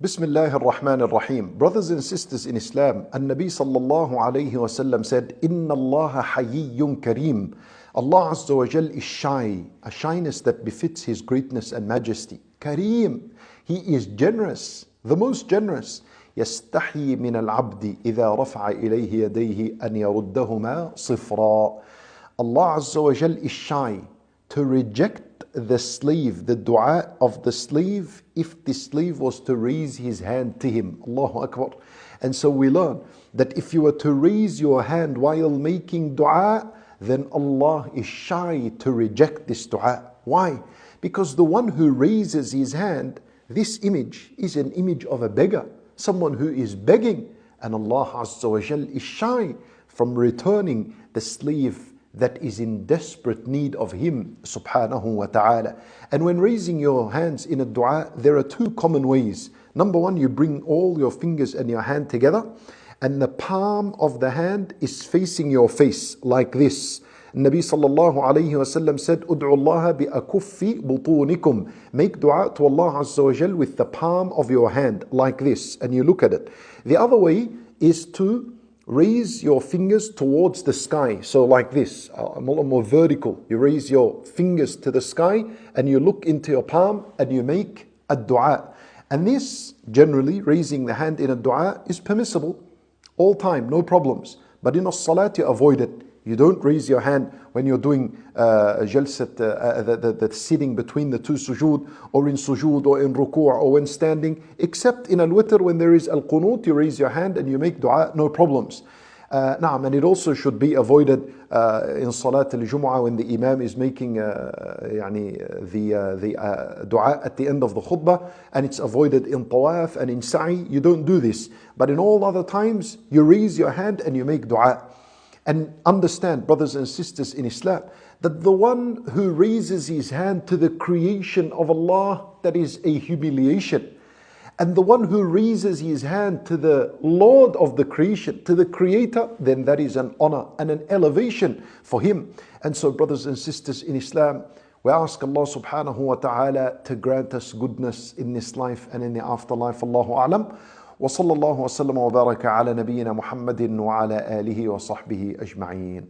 Bismillah ar-Rahman ar-Rahim. Brothers and sisters in Islam, An-Nabi sallallahu alayhi wasallam said, Inna Allah hayiyyun kareem. Allah Azza wa Jal is shy, a shyness that befits His greatness and majesty. Kareem, He is generous, the most generous. يستحي من العبد إذا رفع إليه يديه أن يردهما صفرا. Allah Azza wa Jal is shy to reject the slave, the dua of the slave, if the slave was to raise his hand to him. Allahu Akbar. And so we learn that if you were to raise your hand while making dua, then Allah is shy to reject this dua. Why? Because the one who raises his hand, this image is an image of a beggar, someone who is begging, and Allah Azza wa Jal is shy from returning the slave that is in desperate need of Him subhanahu wa ta'ala. And when raising your hands in a dua, there are two common ways. Number one, you bring all your fingers and your hand together, and the palm of the hand is facing your face like this. Nabi sallallahu alayhi wa sallam said, Ud'u Allah bi akuffi butunikum. Make dua to Allah Azza wa Jal with the palm of your hand like this, and you look at it. The other way is to raise your fingers towards the sky. So like this, more vertical. You raise your fingers to the sky and you look into your palm and you make a dua. And this, generally, raising the hand in a dua is permissible all time, no problems. But in a salat, you avoid it. You don't raise your hand when you're doing jalsat, the sitting between the two sujood, or in sujood, or in ruku', or when standing, except in al-witr, when there is al-qunut, you raise your hand and you make dua, no problems. And it also should be avoided in Salat al-Jum'ah when the Imam is making the dua at the end of the khutbah, and it's avoided in tawaf and in sa'i. You don't do this. But in all other times, you raise your hand and you make dua. And understand, brothers and sisters in Islam, that the one who raises his hand to the creation of Allah, that is a humiliation. And the one who raises his hand to the Lord of the creation, to the Creator, then that is an honor and an elevation for him. And so, brothers and sisters in Islam, we ask Allah subhanahu wa ta'ala to grant us goodness in this life and in the afterlife. Allahu a'lam. وصلى الله وسلم وبارك على نبينا محمد وعلى آله وصحبه أجمعين.